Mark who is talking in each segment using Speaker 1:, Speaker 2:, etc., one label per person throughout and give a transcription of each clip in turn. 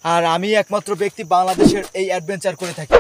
Speaker 1: আর আমি একমাত্র ব্যক্তি বাংলাদেশের এই অ্যাডভেঞ্চার করে থাকি।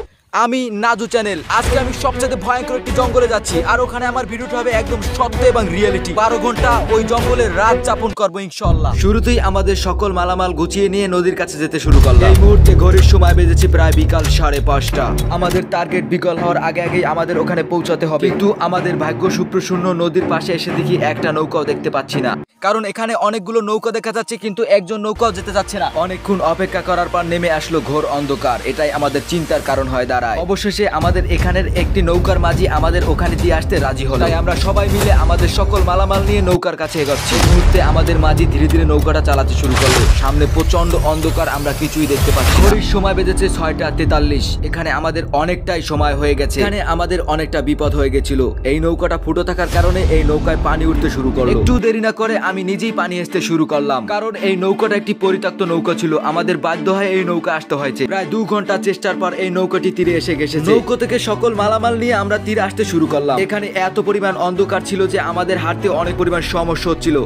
Speaker 1: আমি নাজু চ্যানেল। আজকে আমি সবচেয়ে ভয়ঙ্কর একটি জঙ্গলে যাচ্ছি, আর ওখানে আমার ভিডিওটা হবে একদম সত্য এবং রিয়েলিটি। 12 ঘন্টা ওই জঙ্গলে রাত যাপন করবো ইনশাআল্লাহ। শুরুতেই আমাদের সকল মালামাল গুছিয়ে নিয়ে নদীর কাছে যেতে শুরু করলাম। এই মুহূর্তে ঘড়ির সময় বেজেছে প্রায় বিকাল 5:30। আমাদের টার্গেট বিকাল হওয়ার আগে আগেই আমাদের ওখানে পৌঁছাতে হবে, কিন্তু আমাদের ভাগ্য সুপ্রসন্ন নদীর পাশে এসে দেখি একটা নৌকাও দেখতে পাচ্ছি না। কারণ এখানে অনেকগুলো নৌকা দেখা যাচ্ছে, কিন্তু একজন নৌকাও যেতে যাচ্ছে না। অনেকক্ষণ অপেক্ষা করার পর নেমে আসলো ঘোর অন্ধকার। এটাই আমাদের চিন্তার কারণ হয়ে দাঁড়ায়। অবশেষে আমাদের এখানের একটি নৌকার মাঝি আমাদের ওখানে দিয়ে আসতে রাজি হলো। তাই আমরা সবাই মিলে আমাদের সকল মালামাল নিয়ে নৌকার কাছে এগোচ্ছি। মুহূর্তে আমাদের মাঝি ধীরে ধীরে নৌকাটা চালাতে শুরু করলো। সামনে প্রচন্ড অন্ধকার, আমরা কিছুই দেখতে পাচ্ছি। ঘড়ির সময় বেজেছে 6:43। এখানে আমাদের অনেকটাই সময় হয়ে গেছে। এখানে আমাদের অনেকটা বিপদ হয়ে গেছিল। এই নৌকাটা ফুটো থাকার কারণে এই নৌকায় পানি উঠতে শুরু করলো। একটু দেরি না করে আমি নিজেই পানি আসতে শুরু করলাম, কারণ এই নৌকাটা একটি পরিত্যক্ত নৌকা ছিল। আমাদের বাধ্য হয়ে এই নৌকা আসতে হয়েছে। প্রায় 2 ঘন্টা চেষ্টার পর এই নৌকাটি তীরে এসে গেছে। নৌকা থেকে সকল মালামাল নিয়ে আমরা তীরে আসতে শুরু করলাম। এখানে এত পরিমাণ অন্ধকার ছিল যে আমাদের হাঁটতে অনেক পরিমাণ সমস্যা হচ্ছিল।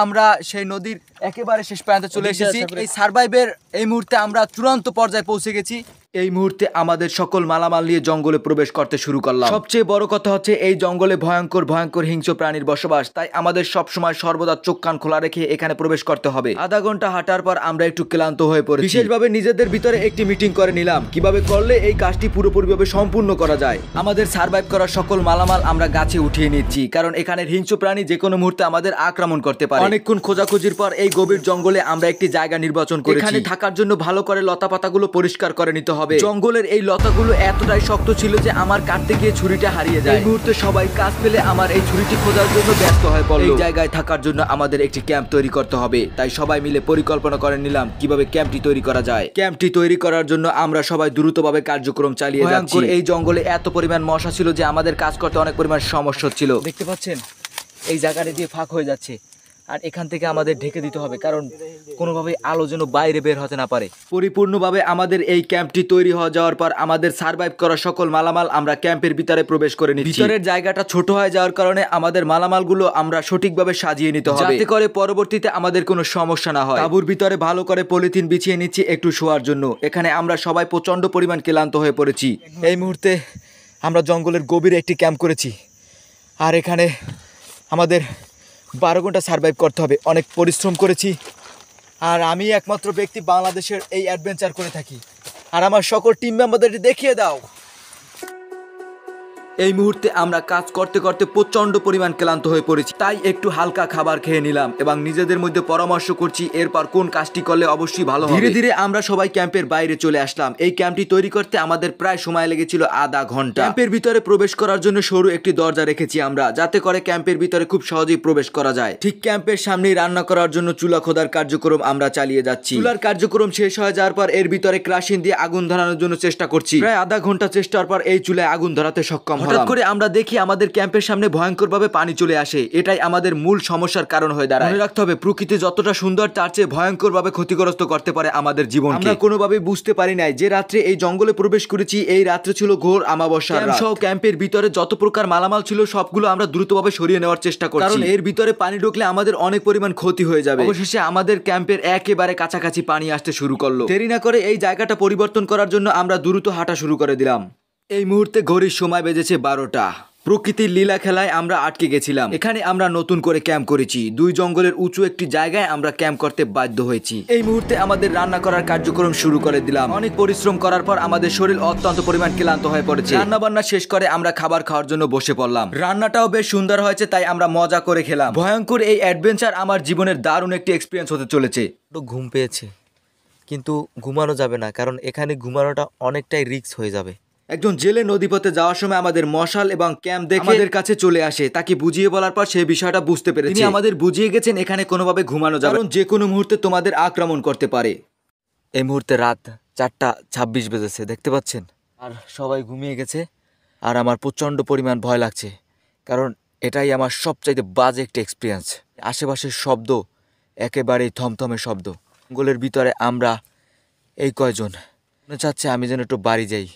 Speaker 1: আমরা সেই নদীর একেবারে শেষ প্রান্তে চলে এসেছি। এই সার্ভাইভের এই মুহূর্তে আমরা চূড়ান্ত পর্যায়ে পৌঁছে গেছি। এই মুহূর্তে আমাদের সকল মালামাল নিয়ে জঙ্গলে প্রবেশ করতে শুরু করলাম। সবচেয়ে বড় কথা হচ্ছে এই জঙ্গলে ভয়ঙ্কর ভয়ঙ্কর হিংস্র প্রাণীর বসবাস, তাই আমাদের সব সময় সর্বদা চোখ কান খোলা রেখে এখানে প্রবেশ করতে হবে। আধা ঘন্টা হাঁটার পর আমরা একটু ক্লান্ত হয়ে পড়েছি। বিশেষভাবে নিজেদের ভিতরে একটি মিটিং করে নিলাম কিভাবে করলে এই কাজটি পুরোপুরিভাবে সম্পূর্ণ করা যায়। আমাদের সার্ভাইভ করার সকল মালামাল আমরা গাছে উঠিয়ে নিচ্ছি, কারণ এখানের হিংস্র প্রাণী যে কোনো মুহূর্তে আমাদের আক্রমণ করতে পারে। অনেকক্ষণ খোঁজাখুঁজির পর এই গভীর জঙ্গলে আমরা একটি জায়গা নির্বাচন করেছি। এখানে থাকার জন্য ভালো করে লতাপাতাগুলো পরিষ্কার করে নিতে হবে। জঙ্গলের এই লতাগুলো এতটাই শক্ত ছিল যে আমার কাটতে গিয়ে ছুরিটা হারিয়ে যায়। এই মুহূর্তে সবাই কাজ পেলে আমার এই ছুরিটি খোঁজার জন্য ব্যস্ত হয়ে পড়ল। এই জায়গায় থাকার জন্য আমাদের একটি ক্যাম্প তৈরি করতে হবে, তাই সবাই মিলে পরিকল্পনা করে নিলাম কিভাবে ক্যাম্পটি তৈরি করা যায়। ক্যাম্পটি তৈরি করার জন্য আমরা সবাই দ্রুতভাবে কার্যক্রম চালিয়ে যাচ্ছি। এই জঙ্গলে এত পরিমাণ মশা ছিল যে আমাদের কাজ করতে অনেক পরিমাণ সমস্যা ছিল। দেখতে পাচ্ছেন এই জায়গাটা দিয়ে ফাঁক হয়ে যাচ্ছে, আর এখান থেকে আমাদের ঢেকে দিতে হবে, কারণ কোনোভাবে আলো যেন বাইরে বের হতে না পারে। পরিপূর্ণভাবে আমাদের এই ক্যাম্পটি তৈরি হয়ে যাওয়ার পর আমাদের সার্ভাইভ করা সকল মালামাল আমরা ক্যাম্পের ভিতরে প্রবেশ করে নিচ্ছি। ভিতরের জায়গাটা ছোট হয়ে যাওয়ার কারণে আমাদের মালামালগুলো আমরা সঠিকভাবে সাজিয়ে নিতে হবে, যাতে করে পরবর্তীতে আমাদের কোনো সমস্যা না হয়। তাঁবুর ভিতরে ভালো করে পলিথিন বিছিয়ে নিচ্ছি একটু শোয়ার জন্য। এখানে আমরা সবাই প্রচন্ড পরিমাণ ক্লান্ত হয়ে পড়েছি। এই মুহূর্তে আমরা জঙ্গলের গভীরে একটি ক্যাম্প করেছি, আর এখানে আমাদের 12 ঘন্টা সার্ভাইভ করতে হবে। অনেক পরিশ্রম করেছি, আর আমি একমাত্র ব্যক্তি বাংলাদেশের এই অ্যাডভেঞ্চার করে থাকি। আর আমার সকল টিম মেম্বারদের দেখিয়ে দাও। এই মুহূর্তে আমরা কাজ করতে করতে প্রচন্ড পরিমাণ ক্লান্ত হয়ে পড়েছি, তাই একটু হালকা খাবার খেয়ে নিলাম এবং নিজেদের মধ্যে পরামর্শ করছি এরপর কোন কাজটি করলে অবশ্যই ভালো হবে। ধীরে ধীরে আমরা সবাই ক্যাম্পের বাইরে চলে আসলাম। এই ক্যাম্পটি তৈরি করতে আমাদের প্রায় সময় লেগেছিল আধা ঘন্টা। ক্যাম্পের ভিতরে প্রবেশ করার জন্য সরু একটি দরজা রেখেছি আমরা, যাতে করে ক্যাম্পের ভিতরে খুব সহজেই প্রবেশ করা যায়। ঠিক ক্যাম্পের সামনেই রান্না করার জন্য চুলা খোদার কার্যক্রম আমরা চালিয়ে যাচ্ছি। চুলার কার্যক্রম শেষ হয়ে যাওয়ার পর এর ভিতরে কেরোসিন দিয়ে আগুন ধরানোর জন্য চেষ্টা করছি। প্রায় আধা ঘন্টা চেষ্টার পর এই চুলায় আগুন ধরাতে সক্ষম হলাম। হঠাৎ করে আমরা দেখি আমাদের ক্যাম্পের সামনে ভয়ঙ্করভাবে পানি চলে আসে। এটাই আমাদের মূল সমস্যার কারণ হয়ে দাঁড়ায়। মনে রাখতে হবে প্রকৃতি যতটা সুন্দর তার চেয়ে ভয়ঙ্করভাবে ক্ষতিগ্রস্ত করতে পারে আমাদের জীবনকে। আমরা কোনোভাবে বুঝতে পারি নাই যে রাত্রে এই জঙ্গলে প্রবেশ করেছি, এই রাত্রে ছিল ঘোর অমাবস্যার রাত। সব ক্যাম্পের ভিতরে যত প্রকার মালামাল ছিল সবগুলো আমরা দ্রুতভাবে সরিয়ে নেওয়ার চেষ্টা করছি, কারণ এর ভিতরে পানি ঢুকলে আমাদের অনেক পরিমাণ ক্ষতি হয়ে যাবে। অবশেষে আমাদের ক্যাম্পের একেবারে কাছাকাছি পানি আসতে শুরু করলো। দেরি না করে এই জায়গাটা পরিবর্তন করার জন্য আমরা দ্রুত হাঁটা শুরু করে দিলাম। এই মুহূর্তে ঘড়ির সময় বেজেছে 12টা। প্রকৃতির লীলা খেলায় আমরা আটকে গেছিলাম। এখানে আমরা নতুন করে ক্যাম্প করেছি। 2 জঙ্গলের উঁচু একটি জায়গায় আমরা ক্যাম্প করতে বাধ্য হয়েছি। এই মুহূর্তে আমাদের রান্না করার কার্যক্রম শুরু করে দিলাম। অনেক পরিশ্রম করার পর আমাদের শরীর অত্যন্ত পরিমাণ ক্লান্ত হয়ে পড়েছে। রান্না বান্না শেষ করে আমরা খাবার খাওয়ার জন্য বসে পড়লাম। রান্নাটাও বেশ সুন্দর হয়েছে, তাই আমরা মজা করে খেলাম। ভয়ঙ্কর এই অ্যাডভেঞ্চার আমার জীবনের দারুণ একটি এক্সপিরিয়েন্স হতে চলেছে।
Speaker 2: ঘুম পেয়েছে, কিন্তু ঘুমানো যাবে না, কারণ এখানে ঘুমানোটা অনেকটাই রিস্ক হয়ে যাবে।
Speaker 1: একজন জেলে নদীপথে যাওয়ার সময় আমাদের মশাল এবং ক্যাম্প দেখে আমাদের কাছে চলে আসে। তাকে বুঝিয়ে বলার পর সেই বিষয়টা বুঝতে পেরেছি। তিনি আমাদের বুঝিয়ে গেছেন এখানে কোনোভাবে ঘুমানো যাবে না, কারণ যে কোনো মুহূর্তে তোমাদের আক্রমণ করতে পারে।
Speaker 2: এই মুহূর্তে রাত 4:26 বেজেছে, দেখতে পাচ্ছেন, আর সবাই ঘুমিয়ে গেছে। আর আমার প্রচণ্ড পরিমাণ ভয় লাগছে, কারণ এটাই আমার সবচাইতে বাজে একটা এক্সপিরিয়েন্স। আশেপাশের শব্দ একেবারেই থমথমে শব্দ। জঙ্গলের ভিতরে আমরা এই কয়জন, মনে চাচ্ছে আমি যেন একটু বাড়ি যাই,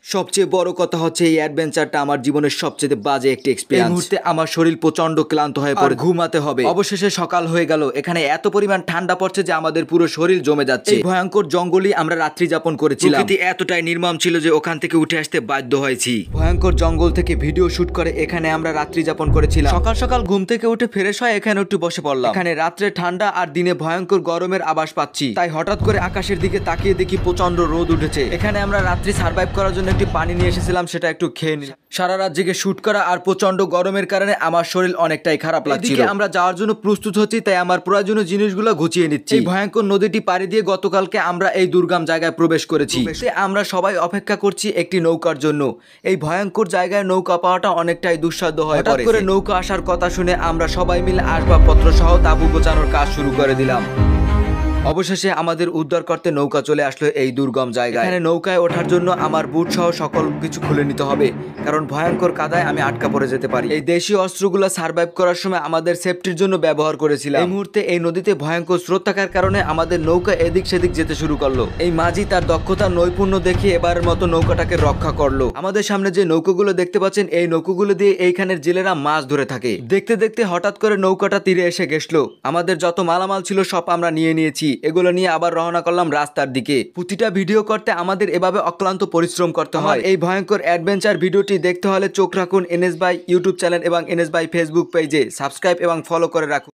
Speaker 1: সবচেয়ে বড় কথা হচ্ছে এই অ্যাডভেঞ্চারটা আমার জীবনের সবচেয়ে বাজে একটি এক্সপেরিয়েন্স। এই মুহূর্তে আমার শরীর প্রচন্ড ক্লান্ত হয়ে পড়ে, ঘুমাতে হবে। অবশেষে সকাল হয়ে গেল। এখানে এত পরিমাণ ঠান্ডা পড়ছে যে আমাদের পুরো শরীর জমে যাচ্ছে। এই ভয়ঙ্কর জঙ্গলে আমরা রাত্রি যাপন করেছিলাম। প্রকৃতি এতটাই নির্মম ছিল যে ওখান থেকে উঠে আসতে বাধ্য হয়েছি। ভয়ঙ্কর জঙ্গল থেকে ভিডিও শুট করে এখানে আমরা রাত্রি যাপন করেছিলাম। সকাল সকাল ঘুম থেকে উঠে ফ্রেশ হয়ে এখানে একটু বসে পড়লাম। এখানে রাত্রে ঠান্ডা আর দিনে ভয়ঙ্কর গরমের আভাস পাচ্ছি। তাই হঠাৎ করে আকাশের দিকে তাকিয়ে দেখি প্রচন্ড রোদ উঠেছে। এখানে আমরা রাত্রি সার্ভাইভ করার জন্য একটি পানি নিয়ে এসেছিলাম, সেটা একটু খেয়ে নিলাম। সারা রাত জেগে শুট করা আর প্রচন্ড গরমের কারণে আমার শরীর অনেকটাই খারাপ লাগছিল। আমরা যাওয়ার জন্য প্রস্তুত হচ্ছি, তাই আমার প্রয়োজনীয় জিনিসগুলো গুছিয়ে নিচ্ছি। এই ভয়ঙ্কর নদীটি পাড়ি দিয়ে গতকালকে আমরা এই দুর্গম জায়গায় প্রবেশ করেছি। আমরা সবাই অপেক্ষা করছি একটি নৌকার জন্য। এই ভয়ঙ্কর জায়গায় নৌকা পাওয়াটা অনেকটাই দুঃসাধ্য হয়ে পড়ে। হঠাৎ করে নৌকা আসার কথা শুনে আমরা সবাই মিলে আসবাবপত্র সহ তাঁবু গোছানোর কাজ শুরু করে দিলাম। অবশেষে আমাদের উদ্ধার করতে নৌকা চলে আসলো এই দুর্গম জায়গায়। এখানে নৌকায় ওঠার জন্য আমার বুট সহ সকল কিছু খুলে নিতে হবে, কারণ ভয়ঙ্কর কাদায় আমি আটকা পড়ে যেতে পারি। এই দেশীয় অস্ত্রগুলো সার্ভাইভ করার সময় আমাদের সেফটির জন্য ব্যবহার করেছিলাম। এই মুহূর্তে এই নদীতে ভয়ঙ্কর স্রোত থাকার কারণে আমাদের নৌকা এদিক সেদিক যেতে শুরু করলো। এই মাঝি তার দক্ষতা নৈপুণ্য দেখিয়ে এবারের মতো নৌকাটাকে রক্ষা করলো। আমাদের সামনে যে নৌকাগুলো দেখতে পাচ্ছেন, এই নৌকাগুলো দিয়ে এইখানের জেলেরা মাছ ধরে থাকে। দেখতে দেখতে হঠাৎ করে নৌকাটা তীরে এসে গেছলো। আমাদের যত মালামাল ছিল সব আমরা নিয়ে নিয়েছি। এগুলো নিয়ে আবার রওনা করলাম রাস্তার দিকে। প্রতিটা ভিডিও করতে আমাদের এভাবে অক্লান্ত পরিশ্রম করতে হয়। এই ভয়ঙ্কর অ্যাডভেঞ্চার ভিডিওটি দেখতে হলে চোখ রাখুন এনএস ভাই ইউটিউব চ্যানেল এবং এনএস ভাই ফেসবুক পেজে। সাবস্ক্রাইব এবং ফলো করে রাখুন।